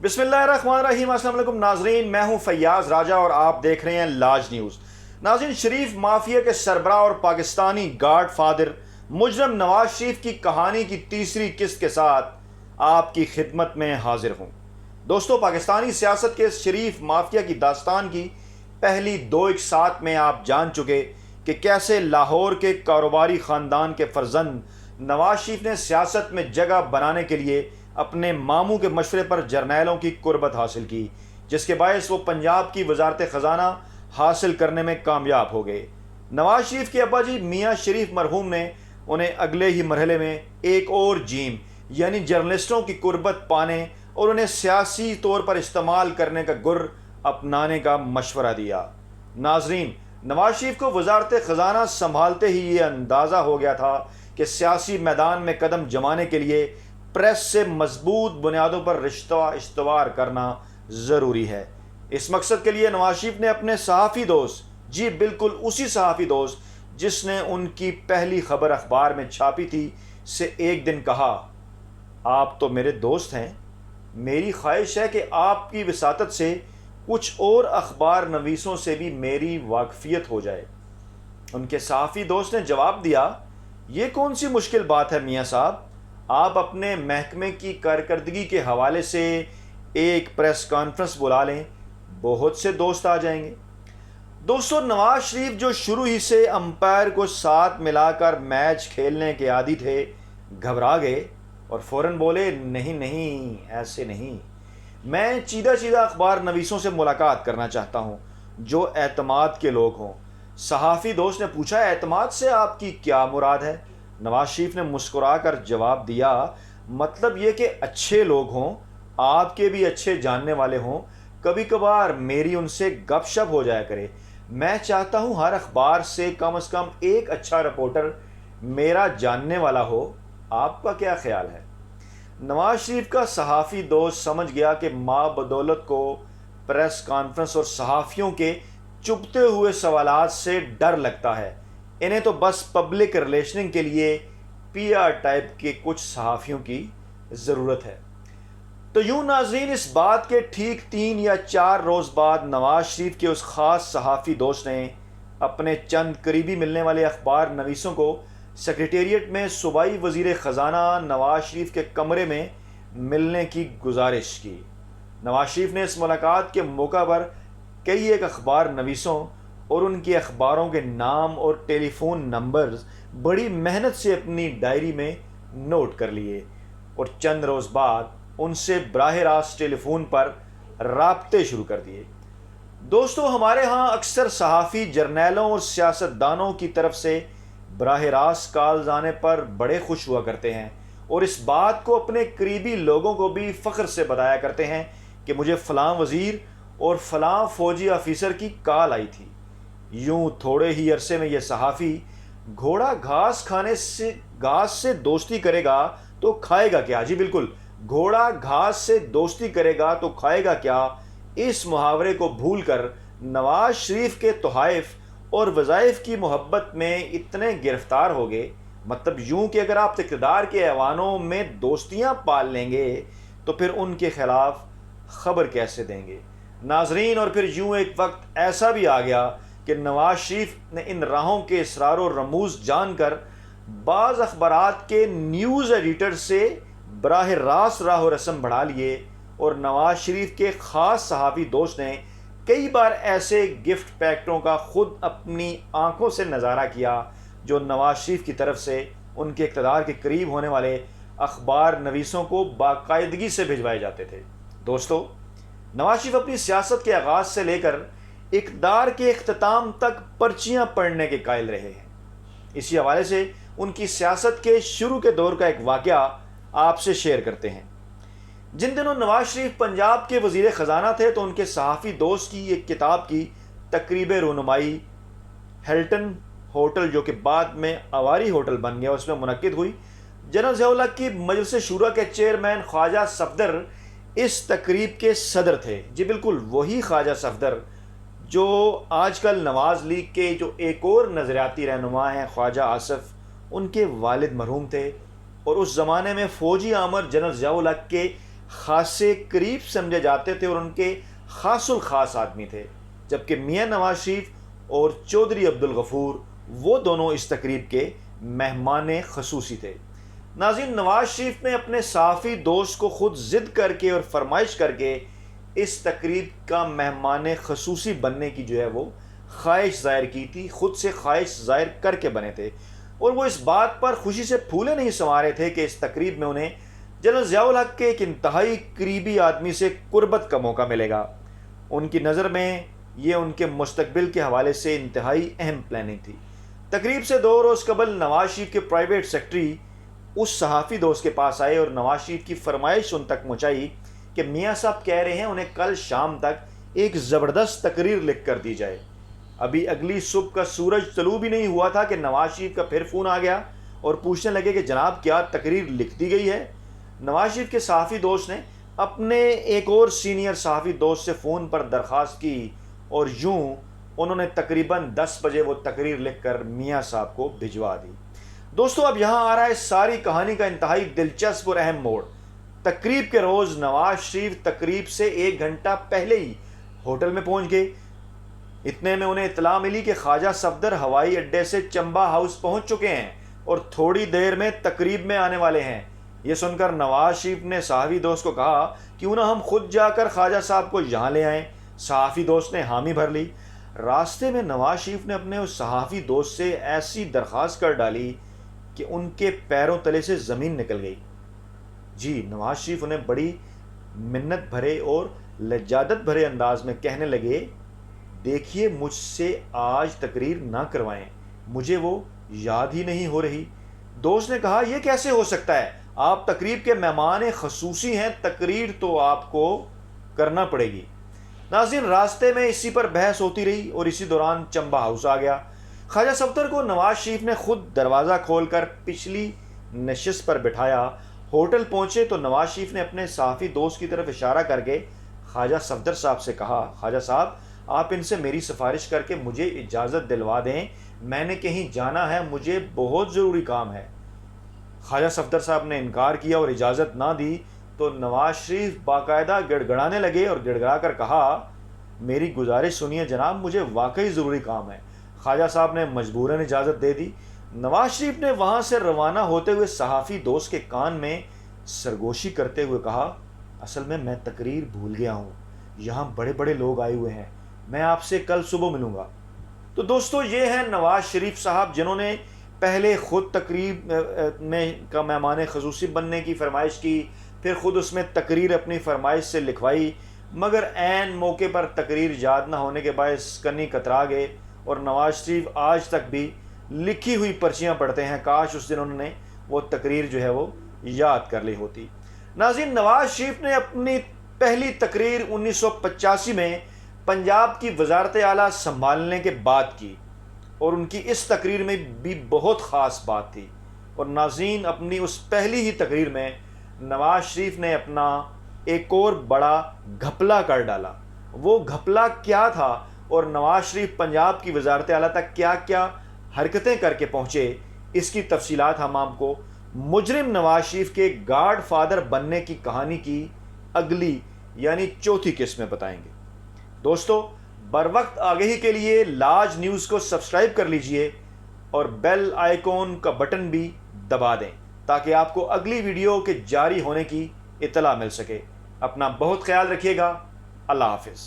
بسم اللہ الرحمن الرحیم۔ السلام علیکم ناظرین، میں ہوں فیاض راجہ اور آپ دیکھ رہے ہیں لاج نیوز۔ ناظرین، شریف مافیا کے سربراہ اور پاکستانی گاڈ فادر مجرم نواز شریف کی کہانی کی تیسری قسط کے ساتھ آپ کی خدمت میں حاضر ہوں۔ دوستو، پاکستانی سیاست کے شریف مافیا کی داستان کی پہلی دو اقساط میں آپ جان چکے کہ کیسے لاہور کے کاروباری خاندان کے فرزند نواز شریف نے سیاست میں جگہ بنانے کے لیے اپنے ماموں کے مشورے پر جرنیلوں کی قربت حاصل کی، جس کے باعث وہ پنجاب کی وزارت خزانہ حاصل کرنے میں کامیاب ہو گئے۔ نواز شریف کے ابا جی میاں شریف مرحوم نے انہیں اگلے ہی مرحلے میں ایک اور جیم یعنی جرنلسٹوں کی قربت پانے اور انہیں سیاسی طور پر استعمال کرنے کا گر اپنانے کا مشورہ دیا۔ ناظرین، نواز شریف کو وزارت خزانہ سنبھالتے ہی یہ اندازہ ہو گیا تھا کہ سیاسی میدان میں قدم جمانے کے لیے پریس سے مضبوط بنیادوں پر رشتہ استوار کرنا ضروری ہے۔ اس مقصد کے لیے نواز شریف نے اپنے صحافی دوست، جی بالکل اسی صحافی دوست جس نے ان کی پہلی خبر اخبار میں چھاپی تھی، سے ایک دن کہا، آپ تو میرے دوست ہیں، میری خواہش ہے کہ آپ کی وساطت سے کچھ اور اخبار نویسوں سے بھی میری واقفیت ہو جائے۔ ان کے صحافی دوست نے جواب دیا، یہ کون سی مشکل بات ہے میاں صاحب، آپ اپنے محکمے کی کارکردگی کے حوالے سے ایک پریس کانفرنس بلا لیں، بہت سے دوست آ جائیں گے۔ دوستو، نواز شریف جو شروع ہی سے امپائر کو ساتھ ملا کر میچ کھیلنے کے عادی تھے، گھبرا گئے اور فوراً بولے، نہیں نہیں، ایسے نہیں، میں چیدہ اخبار نویسوں سے ملاقات کرنا چاہتا ہوں جو اعتماد کے لوگ ہوں۔ صحافی دوست نے پوچھا، اعتماد سے آپ کی کیا مراد ہے؟ نواز شریف نے مسکرا کر جواب دیا، مطلب یہ کہ اچھے لوگ ہوں، آپ کے بھی اچھے جاننے والے ہوں، کبھی کبھار میری ان سے گپ شپ ہو جایا کرے۔ میں چاہتا ہوں ہر اخبار سے کم از کم ایک اچھا رپورٹر میرا جاننے والا ہو، آپ کا کیا خیال ہے؟ نواز شریف کا صحافی دوست سمجھ گیا کہ ماں بدولت کو پریس کانفرنس اور صحافیوں کے چبھتے ہوئے سوالات سے ڈر لگتا ہے، انہیں تو بس پبلک ریلیشننگ کے لیے پی آر ٹائپ کے کچھ صحافیوں کی ضرورت ہے۔ تو یوں ناظرین، اس بات کے ٹھیک 3 یا 4 روز بعد نواز شریف کے اس خاص صحافی دوست نے اپنے چند قریبی ملنے والے اخبار نویسوں کو سیکریٹریٹ میں صوبائی وزیر خزانہ نواز شریف کے کمرے میں ملنے کی گزارش کی۔ نواز شریف نے اس ملاقات کے موقع پر کئی ایک اخبار نویسوں اور ان کے اخباروں کے نام اور ٹیلی فون نمبرز بڑی محنت سے اپنی ڈائری میں نوٹ کر لیے اور چند روز بعد ان سے براہ راست ٹیلی فون پر رابطے شروع کر دیے۔ دوستو، ہمارے ہاں اکثر صحافی جرنیلوں اور سیاستدانوں کی طرف سے براہ راست کالز آنے پر بڑے خوش ہوا کرتے ہیں اور اس بات کو اپنے قریبی لوگوں کو بھی فخر سے بتایا کرتے ہیں کہ مجھے فلاں وزیر اور فلاں فوجی آفیسر کی کال آئی تھی۔ یوں تھوڑے ہی عرصے میں یہ صحافی گھوڑا گھاس سے دوستی کرے گا تو کھائے گا کیا، جی بالکل، گھوڑا گھاس سے دوستی کرے گا تو کھائے گا کیا، اس محاورے کو بھول کر نواز شریف کے تحائف اور وظائف کی محبت میں اتنے گرفتار ہو گئے۔ مطلب یوں کہ اگر آپ اقتدار کے ایوانوں میں دوستیاں پال لیں گے تو پھر ان کے خلاف خبر کیسے دیں گے؟ ناظرین، اور پھر یوں ایک وقت ایسا بھی آ گیا کہ نواز شریف نے ان راہوں کے اسرار و رموز جان کر بعض اخبارات کے نیوز ایڈیٹر سے براہ راست راہ و رسم بڑھا لیے اور نواز شریف کے خاص صحافی دوست نے کئی بار ایسے گفٹ پیکٹوں کا خود اپنی آنکھوں سے نظارہ کیا جو نواز شریف کی طرف سے ان کے اقتدار کے قریب ہونے والے اخبار نویسوں کو باقاعدگی سے بھجوائے جاتے تھے۔ دوستو، نواز شریف اپنی سیاست کے آغاز سے لے کر اقتدار کے اختتام تک پرچیاں پڑھنے کے قائل رہے ہیں۔ اسی حوالے سے ان کی سیاست کے شروع کے دور کا ایک واقعہ آپ سے شیئر کرتے ہیں۔ جن دنوں نواز شریف پنجاب کے وزیر خزانہ تھے تو ان کے صحافی دوست کی ایک کتاب کی تقریب رونمائی ہلٹن ہوٹل، جو کہ بعد میں آواری ہوٹل بن گیا، اس میں منعقد ہوئی۔ جنرل ضیاء الحق کی مجلس شورا کے چیئرمین خواجہ صفدر اس تقریب کے صدر تھے، جی بالکل وہی خواجہ صفدر جو آج کل نواز لیگ کے جو ایک اور نظریاتی رہنما ہیں خواجہ آصف، ان کے والد مرحوم تھے اور اس زمانے میں فوجی آمر جنرل ضیاء الحق کے خاصے قریب سمجھے جاتے تھے اور ان کے خاص الخاص آدمی تھے، جبکہ میاں نواز شریف اور چودھری عبدالغفور وہ دونوں اس تقریب کے مہمان خصوصی تھے۔ ناظرین، نواز شریف نے اپنے صحافی دوست کو خود ضد کر کے اور فرمائش کر کے اس تقریب کا مہمان خصوصی بننے کی جو ہے وہ خواہش ظاہر کی تھی، خود سے خواہش ظاہر کر کے بنے تھے، اور وہ اس بات پر خوشی سے پھولے نہیں سما رہے تھے کہ اس تقریب میں انہیں جنرل ضیاء الحق کے ایک انتہائی قریبی آدمی سے قربت کا موقع ملے گا۔ ان کی نظر میں یہ ان کے مستقبل کے حوالے سے انتہائی اہم پلاننگ تھی۔ تقریب سے 2 روز قبل نواز شریف کے پرائیویٹ سیکرٹری اس صحافی دوست کے پاس آئے اور نواز شریف کی فرمائش ان تک پہنچائی کہ میاں صاحب کہہ رہے ہیں انہیں کل شام تک ایک زبردست تقریر لکھ کر دی جائے۔ ابھی اگلی صبح کا سورج طلوع بھی نہیں ہوا تھا کہ نواز شریف کا پھر فون آ گیا اور پوچھنے لگے کہ جناب کیا تقریر لکھ دی گئی ہے؟ نواز شریف کے صحافی دوست نے اپنے ایک اور سینئر صحافی دوست سے فون پر درخواست کی اور یوں انہوں نے تقریباً 10 بجے وہ تقریر لکھ کر میاں صاحب کو بھجوا دی۔ دوستو، اب یہاں آ رہا ہے ساری کہانی کا انتہائی دلچسپ اور اہم موڑ۔ تقریب کے روز نواز شریف تقریب سے 1 گھنٹہ پہلے ہی ہوٹل میں پہنچ گئے۔ اتنے میں انہیں اطلاع ملی کہ خواجہ صفدر ہوائی اڈے سے چمبہ ہاؤس پہنچ چکے ہیں اور تھوڑی دیر میں تقریب میں آنے والے ہیں۔ یہ سن کر نواز شریف نے صحافی دوست کو کہا کیوں نہ ہم خود جا کر خواجہ صاحب کو یہاں لے آئیں۔ صحافی دوست نے حامی بھر لی۔ راستے میں نواز شریف نے اپنے اس صحافی دوست سے ایسی درخواست کر ڈالی کہ ان کے پیروں تلے سے زمین نکل گئی۔ جی، نواز شریف انہیں بڑی منت بھرے اور لجاجت بھرے انداز میں کہنے لگے، دیکھیے مجھ سے آج تقریر نہ کروائیں، مجھے وہ یاد ہی نہیں ہو رہی۔ دوست نے کہا یہ کیسے ہو سکتا ہے، آپ تقریب کے مہمان خصوصی ہیں، تقریر تو آپ کو کرنا پڑے گی۔ ناظرین، راستے میں اسی پر بحث ہوتی رہی اور اسی دوران چمبہ ہاؤس آ گیا۔ خواجہ صفدر کو نواز شریف نے خود دروازہ کھول کر پچھلی نشست پر بٹھایا۔ ہوٹل پہنچے تو نواز شریف نے اپنے صحافی دوست کی طرف اشارہ کر کے خواجہ صفدر صاحب سے کہا، خواجہ صاحب آپ ان سے میری سفارش کر کے مجھے اجازت دلوا دیں، میں نے کہیں جانا ہے، مجھے بہت ضروری کام ہے۔ خواجہ صفدر صاحب نے انکار کیا اور اجازت نہ دی تو نواز شریف باقاعدہ گڑ گڑانے لگے اور گڑ گڑا کر کہا، میری گزارش سنیے جناب، مجھے واقعی ضروری کام ہے۔ خواجہ صاحب نے مجبوراً اجازت دے دی۔ نواز شریف نے وہاں سے روانہ ہوتے ہوئے صحافی دوست کے کان میں سرگوشی کرتے ہوئے کہا، اصل میں تقریر بھول گیا ہوں، یہاں بڑے بڑے لوگ آئے ہوئے ہیں، میں آپ سے کل صبح ملوں گا۔ تو دوستو، یہ ہیں نواز شریف صاحب جنہوں نے پہلے خود تقریب میں کا مہمان خصوصی بننے کی فرمائش کی، پھر خود اس میں تقریر اپنی فرمائش سے لکھوائی، مگر عین موقع پر تقریر یاد نہ ہونے کے باعث کنی کترا گئے اور نواز شریف آج تک بھی لکھی ہوئی پرچیاں پڑھتے ہیں، کاش اس دن انہوں نے وہ تقریر جو ہے وہ یاد کر لی ہوتی۔ ناظرین، نواز شریف نے اپنی پہلی تقریر 1985 میں پنجاب کی وزارت اعلیٰ سنبھالنے کے بعد کی اور ان کی اس تقریر میں بھی بہت خاص بات تھی۔ اور ناظرین، اپنی اس پہلی ہی تقریر میں نواز شریف نے اپنا ایک اور بڑا گھپلا کر ڈالا۔ وہ گھپلا کیا تھا اور نواز شریف پنجاب کی وزارت اعلیٰ تک کیا کیا حرکتیں کر کے پہنچے، اس کی تفصیلات ہم آپ کو مجرم نواز شریف کے گاڈ فادر بننے کی کہانی کی اگلی یعنی چوتھی قسط میں بتائیں گے۔ دوستو، بر وقت آگہی کے لیے لاج نیوز کو سبسکرائب کر لیجئے اور بیل آئیکن کا بٹن بھی دبا دیں تاکہ آپ کو اگلی ویڈیو کے جاری ہونے کی اطلاع مل سکے۔ اپنا بہت خیال رکھیے گا۔ اللہ حافظ۔